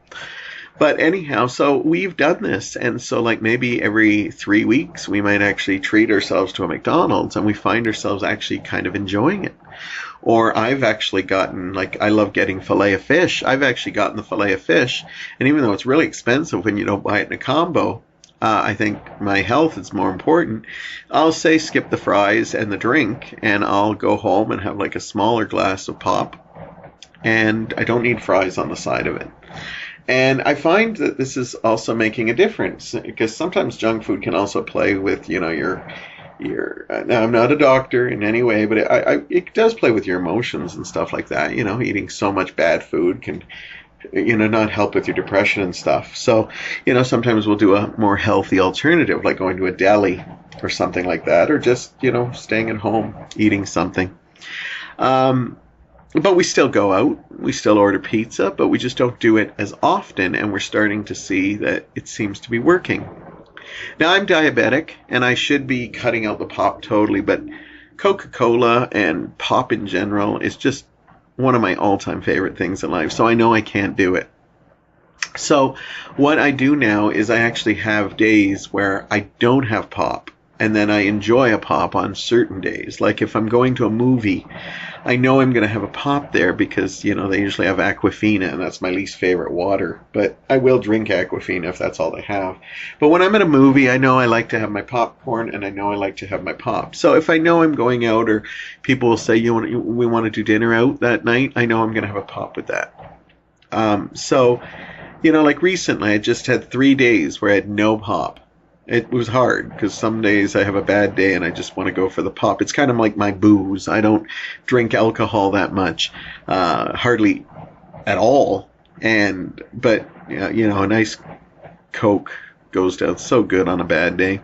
But anyhow, so we've done this. And so like maybe every 3 weeks, we might actually treat ourselves to a McDonald's, and we find ourselves actually kind of enjoying it. Or I've actually gotten, like, I love getting filet of fish. I've actually gotten the filet of fish. And even though it's really expensive when you don't buy it in a combo, I think my health is more important. I'll say skip the fries and the drink, and I'll go home and have like a smaller glass of pop. And I don't need fries on the side of it. And I find that this is also making a difference, because sometimes junk food can also play with, your now, I'm not a doctor in any way, but it does play with your emotions and stuff like that. Eating so much bad food can, not help with your depression and stuff. So, sometimes we'll do a more healthy alternative, like going to a deli or something like that, or just, staying at home, eating something. But we still go out, we still order pizza, but we just don't do it as often, and we're starting to see that it seems to be working. Now, I'm diabetic, and I should be cutting out the pop totally, but Coca-Cola and pop in general is just one of my all-time favorite things in life, so I know I can't do it. So what I do now is I actually have days where I don't have pop, and then I enjoy a pop on certain days. Like if I'm going to a movie, I know I'm going to have a pop there because, they usually have Aquafina, and that's my least favorite water. But I will drink Aquafina if that's all they have. But when I'm at a movie, I know I like to have my popcorn, and I know I like to have my pop. So if I know I'm going out, or people will say, we want to do dinner out that night, I know I'm going to have a pop with that. So Like recently, I just had 3 days where I had no pop. It was hard because some days I have a bad day and I just want to go for the pop. It's kind of like my booze. I don't drink alcohol that much, hardly at all. But a nice Coke goes down so good on a bad day.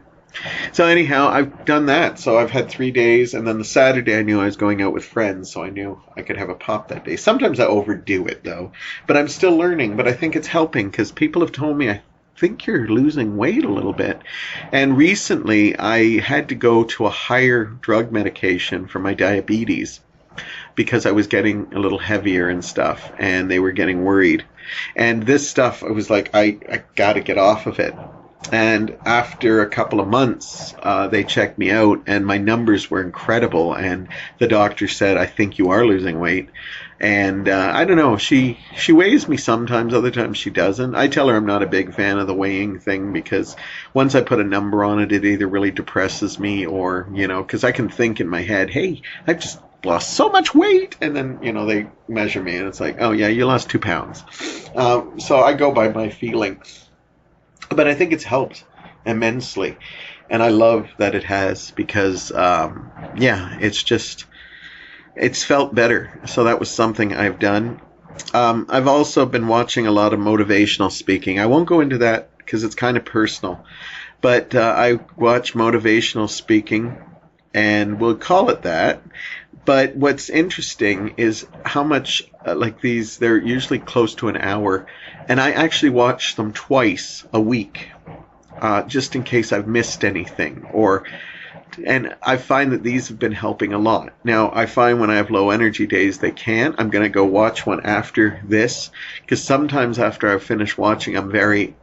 So anyhow, I've done that. So I've had 3 days, and then the Saturday I knew I was going out with friends, so I knew I could have a pop that day. Sometimes I overdo it though, but I'm still learning. But I think it's helping because people have told me, I think you're losing weight a little bit. And recently I had to go to a higher drug medication for my diabetes because I was getting a little heavier and stuff, and they were getting worried. And this stuff, I was like, I got to get off of it. And after a couple of months, they checked me out, and my numbers were incredible. And the doctor said, I think you are losing weight. And I don't know, she weighs me sometimes, other times she doesn't. I tell her I'm not a big fan of the weighing thing because once I put a number on it, it either really depresses me or, because I can think in my head, hey, I've just lost so much weight. And then, they measure me and it's like, oh yeah, you lost 2 pounds. So I go by my feeling. But I think it's helped immensely. And I love that it has because, it's felt better. So that was something I've done. I've also been watching a lot of motivational speaking. I won't go into that because it's kind of personal. But I watch motivational speaking, and we'll call it that. But what's interesting is how much, they're usually close to an hour. And I actually watch them twice a week, just in case I've missed anything. And I find that these have been helping a lot. Now, I find when I have low energy days, they can't. I'm going to go watch one after this, because sometimes after I've finished watching, I'm very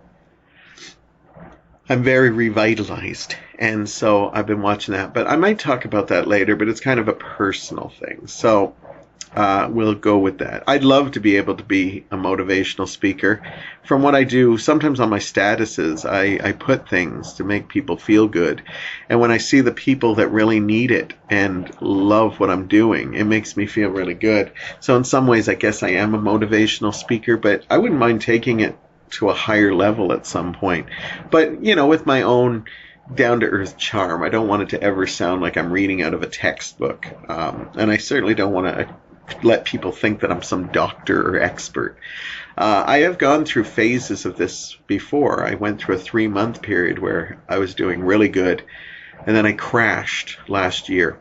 revitalized. And so I've been watching that. But I might talk about that later, but it's kind of a personal thing. So we'll go with that. I'd love to be able to be a motivational speaker. From what I do, sometimes on my statuses, I put things to make people feel good. And when I see the people that really need it and love what I'm doing, it makes me feel really good. So in some ways, I guess I am a motivational speaker, but I wouldn't mind taking it to a higher level at some point. But, with my own down-to-earth charm. I don't want it to ever sound like I'm reading out of a textbook. And I certainly don't want to let people think that I'm some doctor or expert. I have gone through phases of this before. I went through a 3-month period where I was doing really good, and then I crashed last year.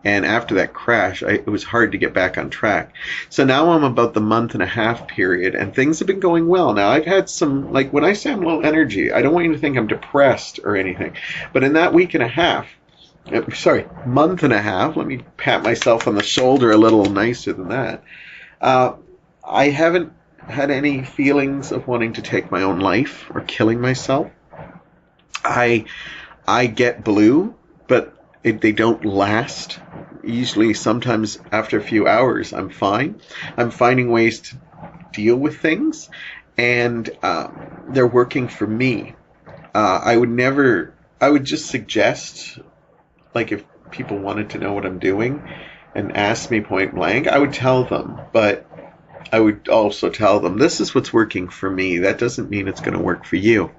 And after that crash, it was hard to get back on track. So now I'm about the month-and-a-half period, and things have been going well. Now, I've had some, when I say I'm low energy, I don't want you to think I'm depressed or anything. But in that month and a half, let me pat myself on the shoulder a little nicer than that. I haven't had any feelings of wanting to take my own life or killing myself. I get blue, but they don't last. Usually, sometimes after a few hours, I'm fine. I'm finding ways to deal with things, and they're working for me. I would just suggest, if people wanted to know what I'm doing and asked me point blank, I would tell them, but I would also tell them, this is what's working for me. That doesn't mean it's going to work for you.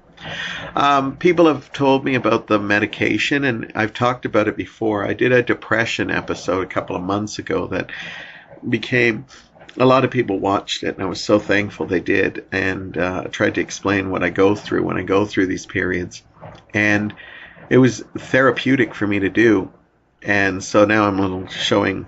People have told me about the medication, and I've talked about it before. I did a depression episode a couple of months ago that became, a lot of people watched it, and I was so thankful they did, and tried to explain what I go through when I go through these periods. And it was therapeutic for me to do. And so now I'm a little showing,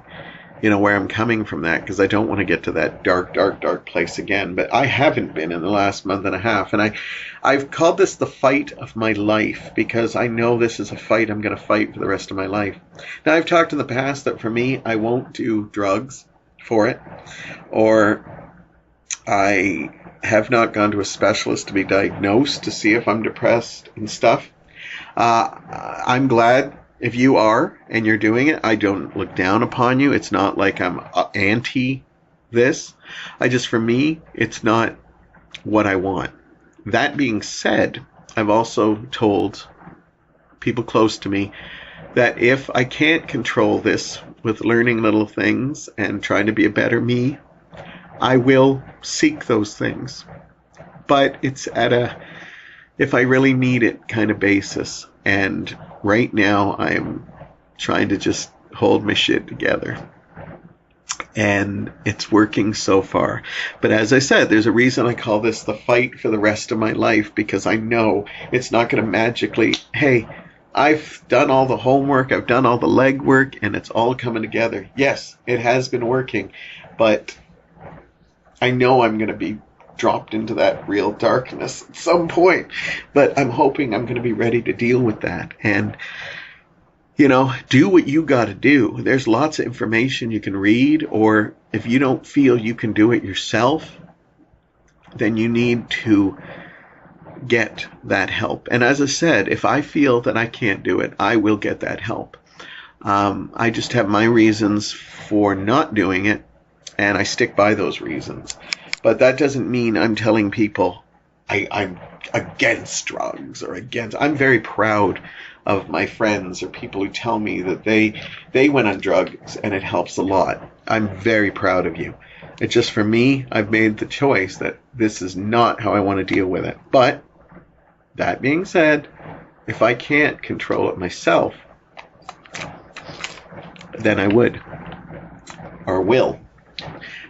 where I'm coming from that, because I don't want to get to that dark, dark, dark place again. But I haven't been in the last month and a half. And I've called this the fight of my life, because I know this is a fight I'm going to fight for the rest of my life. Now, I've talked in the past that for me, I won't do drugs for it, or I have not gone to a specialist to be diagnosed to see if I'm depressed and stuff. I'm glad if you are and you're doing it. I don't look down upon you. It's not like I'm anti this. For me, it's not what I want. That being said, I've also told people close to me that if I can't control this with learning little things and trying to be a better me, I will seek those things. but it's at a if I really need it kind of basis. And right now I'm trying to just hold my shit together. And it's working so far. But as I said, there's a reason I call this the fight for the rest of my life, because I know it's not going to magically, hey, I've done all the homework, I've done all the legwork, and it's all coming together. Yes, it has been working, but I know I'm going to be dropped into that real darkness at some point. But I'm hoping I'm going to be ready to deal with that. And do what you got to do. There's lots of information you can read, or if you don't feel you can do it yourself, then you need to get that help. And as I said, if I feel that I can't do it, I will get that help. I just have my reasons for not doing it, and I stick by those reasons. But that doesn't mean I'm telling people I'm against drugs or against. I'm very proud of my friends or people who tell me that they went on drugs and it helps a lot. I'm very proud of you. It's just for me, I've made the choice that this is not how I want to deal with it. But that being said, if I can't control it myself, then I would or will.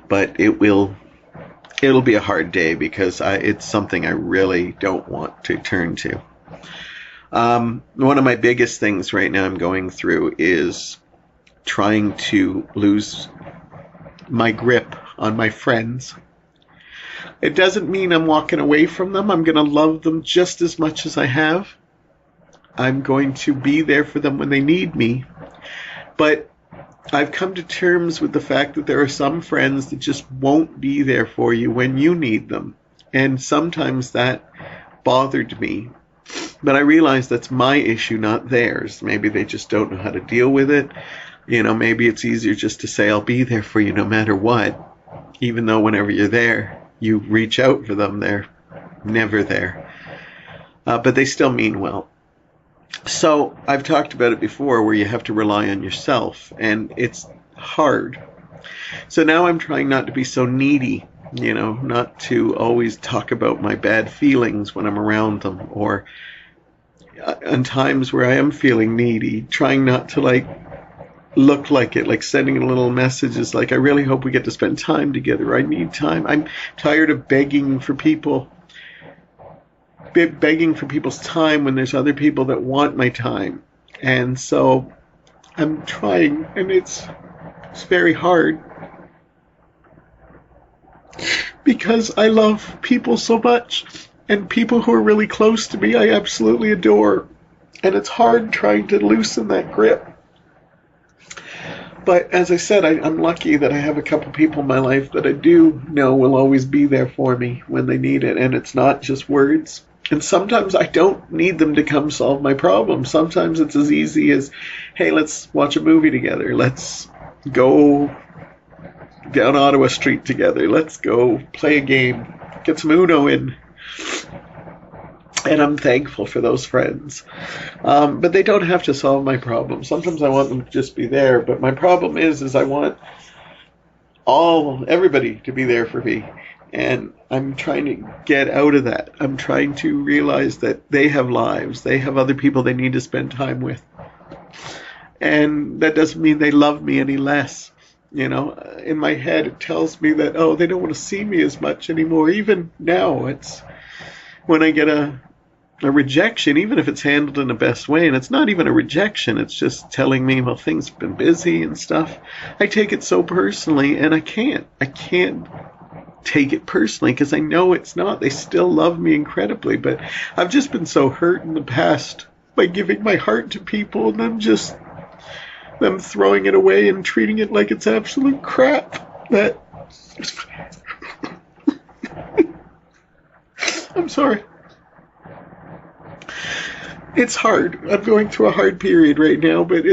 But it'll be a hard day because it's something I really don't want to turn to. One of my biggest things right now I'm going through is trying to lose my grip on my friends. It doesn't mean I'm walking away from them. I'm going to love them just as much as I have. I'm going to be there for them when they need me. But I've come to terms with the fact that there are some friends that just won't be there for you when you need them. And sometimes that bothered me. But I realize that's my issue, not theirs. Maybe they just don't know how to deal with it. Maybe it's easier just to say, I'll be there for you no matter what. Even though whenever you're there, you reach out for them, they're never there. But they still mean well. So I've talked about it before where you have to rely on yourself, and it's hard. So now I'm trying not to be so needy, not to always talk about my bad feelings when I'm around them, or on times where I am feeling needy, trying not to look like it, like sending a little messages like, I really hope we get to spend time together. I need time. I'm tired of begging for people's time when there's other people that want my time. And so I'm trying, and it's very hard because I love people so much, and people who are really close to me I absolutely adore, and it's hard trying to loosen that grip. But as I said, I'm lucky that I have a couple people in my life that I do know will always be there for me when they need it, and it's not just words. And sometimes I don't need them to come solve my problem. Sometimes it's as easy as, hey, let's watch a movie together. Let's go down Ottawa Street together. Let's go play a game. Get some Uno in. And I'm thankful for those friends. But they don't have to solve my problem. Sometimes I want them to just be there. But my problem is I want everybody to be there for me. And I'm trying to get out of that. I'm trying to realize that they have lives. They have other people they need to spend time with. And that doesn't mean they love me any less. In my head it tells me that, they don't want to see me as much anymore. Even now, it's when I get a rejection, even if it's handled in the best way, and it's not even a rejection, it's just telling me, well, things have been busy and stuff. I take it so personally, and I can't take it personally because I know it's not. They still love me incredibly, but I've just been so hurt in the past by giving my heart to people and them throwing it away and treating it like it's absolute crap. That I'm sorry. It's hard. I'm going through a hard period right now, but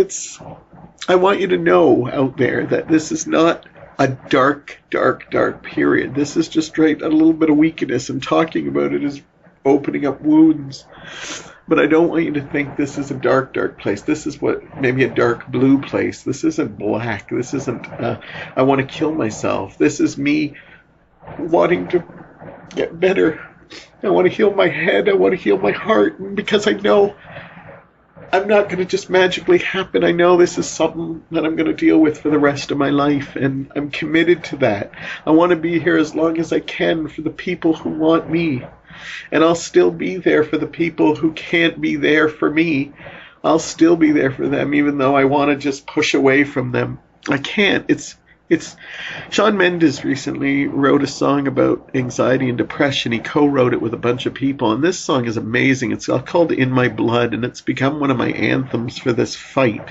I want you to know out there that this is not a dark, dark, dark period. This is just a little bit of weakness, and talking about it is opening up wounds. But I don't want you to think this is a dark, dark place. This is maybe a dark blue place. This isn't black. This isn't, I want to kill myself. This is me wanting to get better I want to heal my head. I want to heal my heart. Because I know I'm not going to just magically happen. I know this is something that I'm going to deal with for the rest of my life. And I'm committed to that. I want to be here as long as I can for the people who want me. And I'll still be there for the people who can't be there for me. I'll still be there for them, even though I want to just push away from them. I can't. It's Shawn Mendes recently wrote a song about anxiety and depression. He co-wrote it with a bunch of people, and this song is amazing. It's called In My Blood, and it's become one of my anthems for this fight.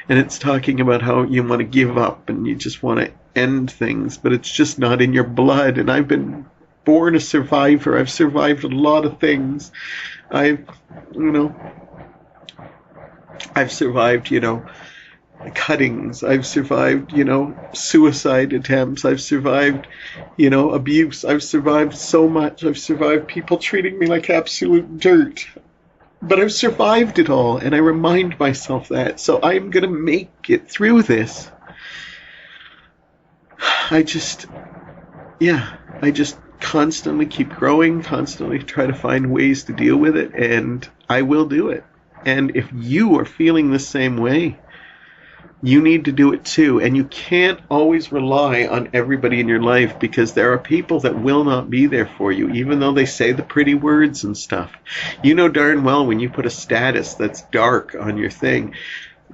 And it's talking about how you want to give up and you just want to end things, but it's just not in your blood. And I've been born a survivor. I've survived a lot of things. I've survived, cuttings. I've survived, suicide attempts. I've survived, abuse. I've survived so much. I've survived people treating me like absolute dirt. But I've survived it all, and I remind myself that. So I'm going to make it through this. I just constantly keep growing, constantly try to find ways to deal with it, and I will do it. And if you are feeling the same way, you need to do it too. And you can't always rely on everybody in your life, because there are people that will not be there for you, even though they say the pretty words and stuff. You know darn well when you put a status that's dark on your thing,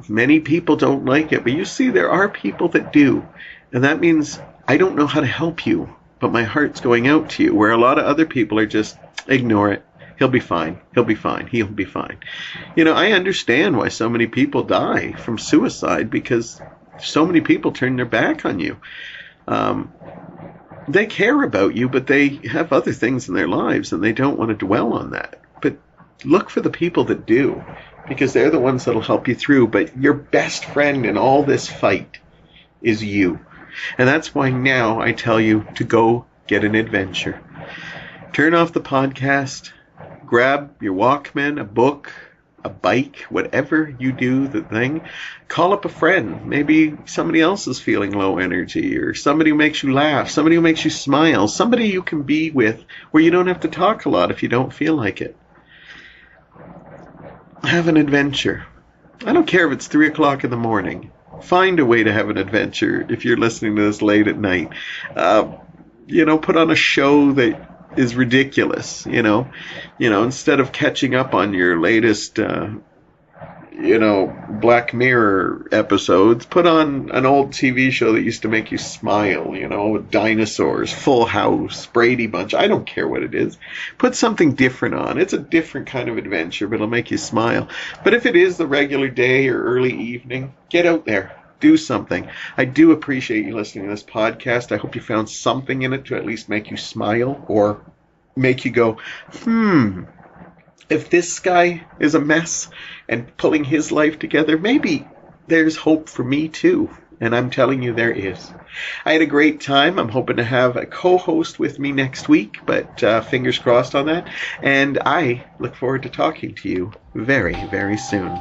many people don't like it. But you see, there are people that do. And that means I don't know how to help you, but my heart's going out to you, where a lot of other people are just, ignore it. He'll be fine. He'll be fine. He'll be fine. I understand why so many people die from suicide, because so many people turn their back on you. They care about you, but they have other things in their lives, and they don't want to dwell on that. But look for the people that do, because they're the ones that'll help you through. But your best friend in all this fight is you. And that's why now I tell you to go get an adventure. Turn off the podcast. Grab your Walkman, a book, a bike, whatever you do, the thing. Call up a friend. Maybe somebody else is feeling low energy, or somebody who makes you laugh, somebody who makes you smile, somebody you can be with where you don't have to talk a lot if you don't feel like it. Have an adventure. I don't care if it's 3 o'clock in the morning. Find a way to have an adventure if you're listening to this late at night. Put on a show that is ridiculous, instead of catching up on your latest, Black Mirror episodes, put on an old TV show that used to make you smile, with dinosaurs, Full House, Brady Bunch. I don't care what it is. Put something different on. It's a different kind of adventure, but it'll make you smile. But if it is the regular day or early evening, get out there. Do something. I do appreciate you listening to this podcast. I hope you found something in it to at least make you smile, or make you go, if this guy is a mess and pulling his life together, maybe there's hope for me too. And I'm telling you, there is. I had a great time. I'm hoping to have a co-host with me next week, but fingers crossed on that. And I look forward to talking to you very, very soon.